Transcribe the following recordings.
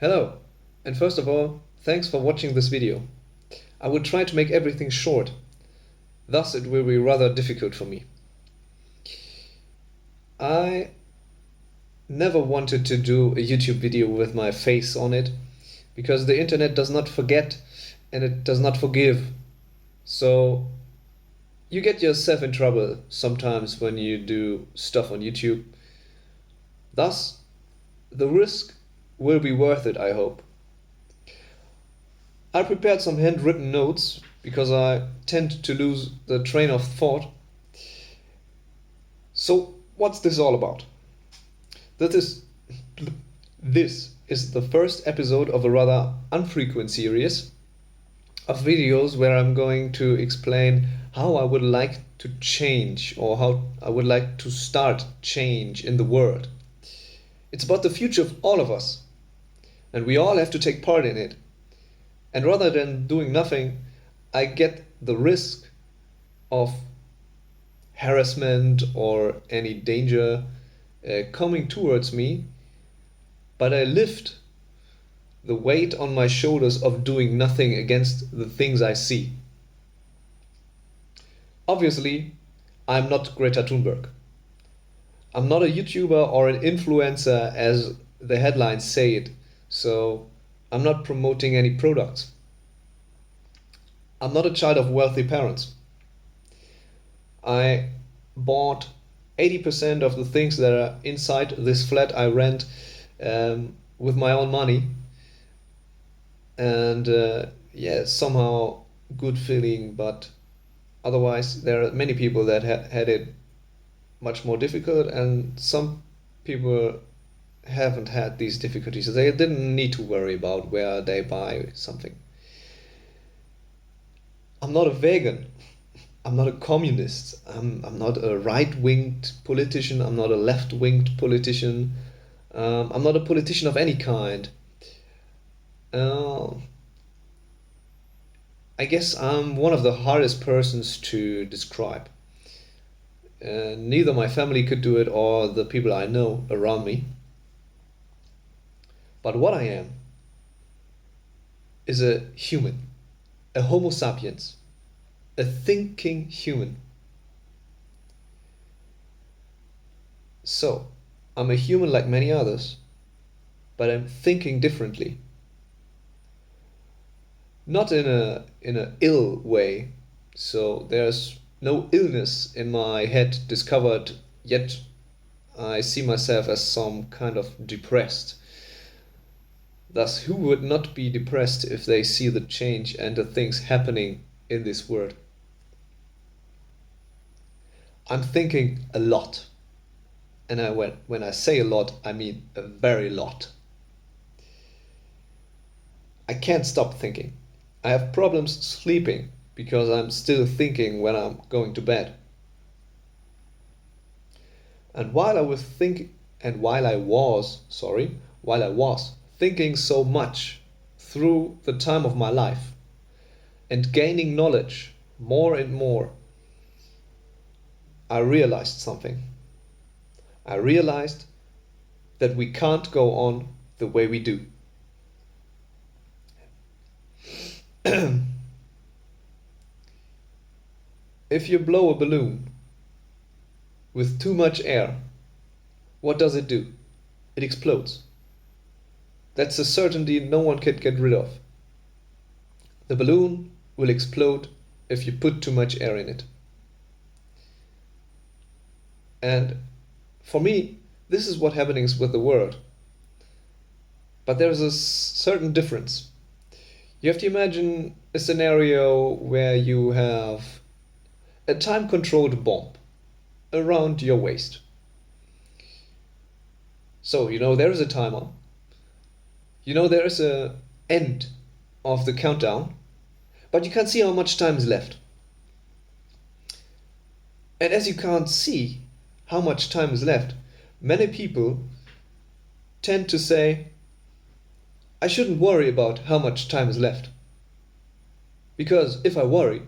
Hello, and first of all, thanks for watching this video. I will try to make everything short, thus it will be rather difficult for me. I never wanted to do a YouTube video with my face on it, because the internet does not forget and it does not forgive. So you get yourself in trouble sometimes when you do stuff on YouTube. Thus, the risk will be worth it, I hope. I prepared some handwritten notes because I tend to lose the train of thought. So, what's this all about? This is the first episode of a rather infrequent series of videos where I'm going to explain how I would like to change or how I would like to start change in the world. It's about the future of all of us, and we all have to take part in it. And rather than doing nothing, I get the risk of harassment or any danger coming towards me, but I lift the weight on my shoulders of doing nothing against the things I see. Obviously, I'm not Greta Thunberg. I'm not a YouTuber or an influencer as the headlines say it, so I'm not promoting any products. I'm not a child of wealthy parents. I bought 80% of the things that are inside this flat I rent with my own money. And yeah, somehow good feeling, but otherwise there are many people that had it much more difficult, and some people haven't had these difficulties. They didn't need to worry about where they buy something. I'm not a vegan. I'm not a communist. I'm not a right-winged politician. I'm not a left-winged politician. I'm not a politician of any kind. I guess I'm one of the hardest persons to describe. Neither my family could do it or the people I know around me. But what I am is a human, a Homo sapiens, a thinking human. So, I'm a human like many others, but I'm thinking differently. Not in a ill way, so there's no illness in my head discovered yet. I see myself as some kind of depressed. Thus, who would not be depressed if they see the change and the things happening in this world? I'm thinking a lot. And when I say a lot, I mean a very lot. I can't stop thinking. I have problems sleeping because I'm still thinking when I'm going to bed. And while I was thinking so much through the time of my life and gaining knowledge more and more, I realized something. I realized that we can't go on the way we do. If you blow a balloon with too much air, what does it do? It explodes. That's a certainty no one can get rid of. The balloon will explode if you put too much air in it. And for me, this is what happens with the world. But there's a certain difference. You have to imagine a scenario where you have a time-controlled bomb around your waist. So, there is a timer. There is an end of the countdown, but you can't see how much time is left. And as you can't see how much time is left, many people tend to say, I shouldn't worry about how much time is left. Because if I worry,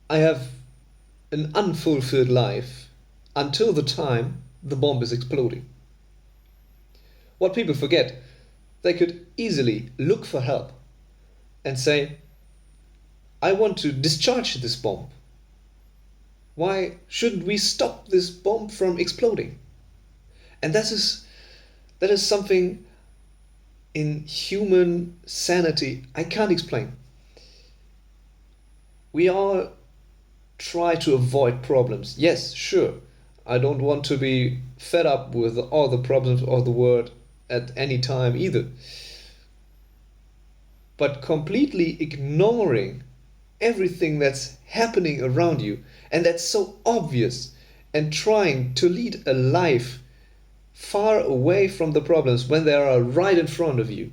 I have an unfulfilled life until the time the bomb is exploding. What people forget they could easily look for help and say, I want to discharge this bomb. Why shouldn't we stop this bomb from exploding? And that is something in human sanity I can't explain. We all try to avoid problems. Yes, sure. I don't want to be fed up with all the problems of the world at any time either. But completely ignoring everything that's happening around you and that's so obvious, and trying to lead a life far away from the problems when they are right in front of you,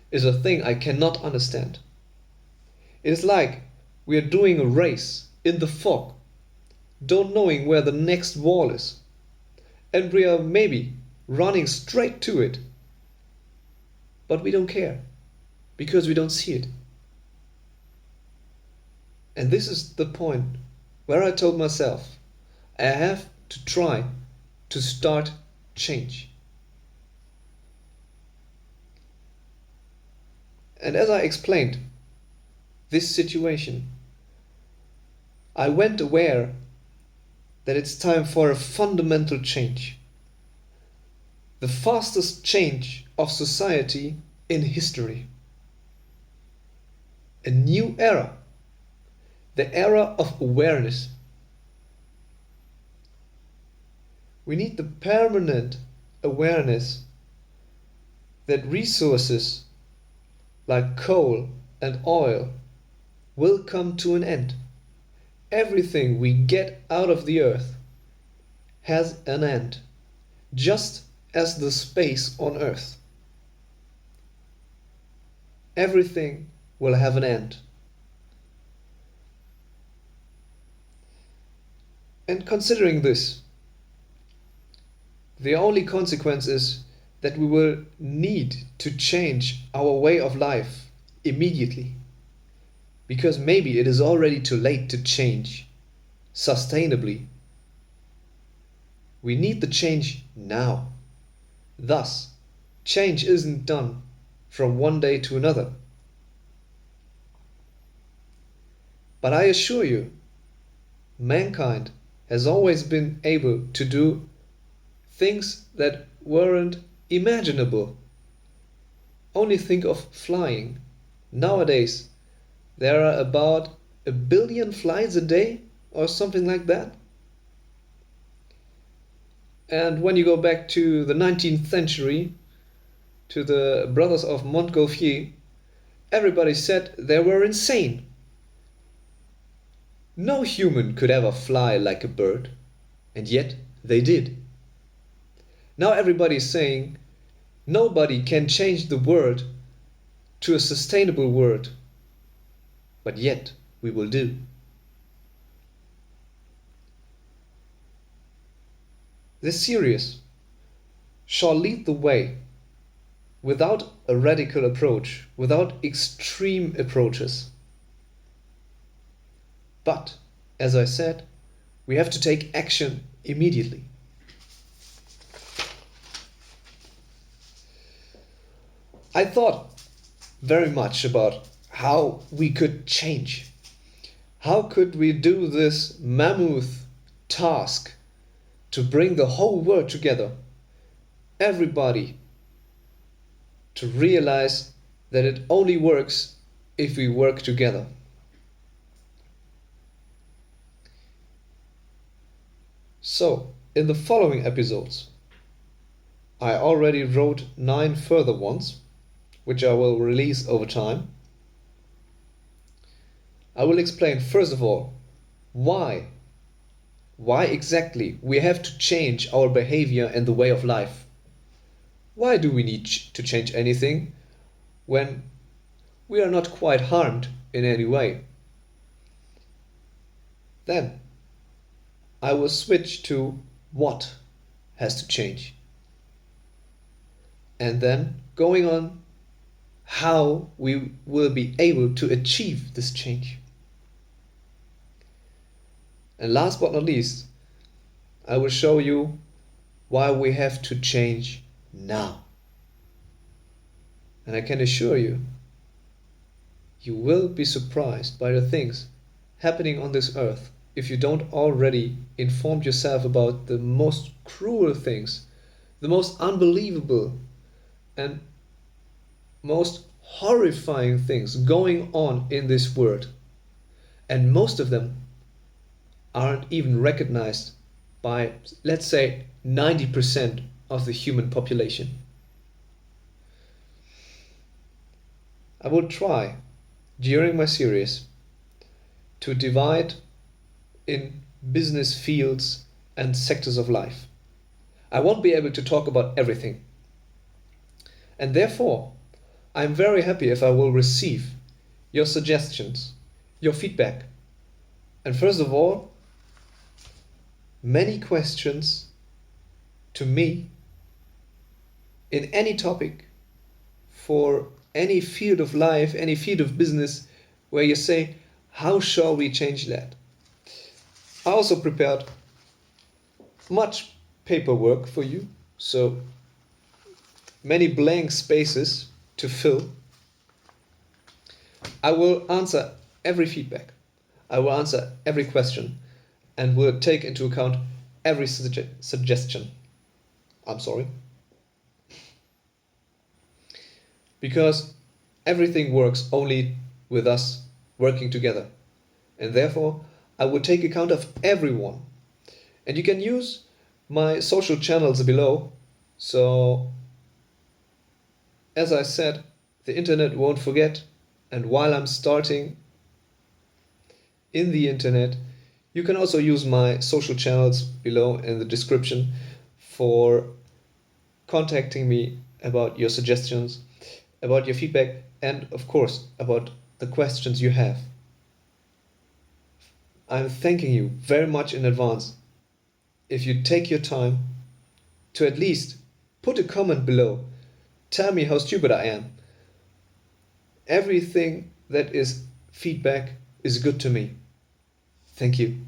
is a thing I cannot understand. It is like we are doing a race in the fog, don't knowing where the next wall is, and we are maybe running straight to it, but we don't care because we don't see it. And this is the point where I told myself I have to try to start change. And as I explained this situation, I went aware that it's time for a fundamental change. The fastest change of society in history. A new era. The era of awareness. We need the permanent awareness that resources like coal and oil will come to an end. Everything we get out of the earth has an end, just as the space on earth. Everything will have an end. And considering this, the only consequence is that we will need to change our way of life immediately. Because maybe it is already too late to change sustainably. We need the change now. Thus, change isn't done from one day to another. But I assure you, mankind has always been able to do things that weren't imaginable. Only think of flying. Nowadays, there are about 1 billion flights a day or something like that. And when you go back to the 19th century, to the brothers of Montgolfier, everybody said they were insane. No human could ever fly like a bird, and yet they did. Now everybody is saying nobody can change the world to a sustainable world, but yet we will do. This series shall lead the way without a radical approach, without extreme approaches. But, as I said, we have to take action immediately. I thought very much about how we could change. How could we do this mammoth task to bring the whole world together? Everybody to realize that it only works if we work together. So, in the following episodes, I already wrote 9 further ones, which I will release over time. I will explain first of all why exactly we have to change our behavior and the way of life. Why do we need to change anything when we are not quite harmed in any way? Then I will switch to what has to change. And then going on how we will be able to achieve this change. And last but not least, I will show you why we have to change now. And I can assure you, you will be surprised by the things happening on this earth if you don't already inform yourself about the most cruel things, the most unbelievable and most horrifying things going on in this world. And most of them aren't even recognized by, let's say, 90% of the human population. I will try during my series to divide in business fields and sectors of life. I won't be able to talk about everything. And therefore, I'm very happy if I will receive your suggestions, your feedback, and first of all, many questions to me in any topic for any field of life, any field of business where you say, how shall we change that? I also prepared much paperwork for you, so many blank spaces to fill. I will answer every feedback. I will answer every question and will take into account every suggestion. I'm sorry. Because everything works only with us working together. And therefore, I will take account of everyone. And you can use my social channels below. So, as I said, the internet won't forget. And while I'm starting in the internet, you can also use my social channels below in the description for contacting me about your suggestions, about your feedback, and of course about the questions you have. I'm thanking you very much in advance if you take your time to at least put a comment below. Tell me how stupid I am. Everything that is feedback is good to me. Thank you.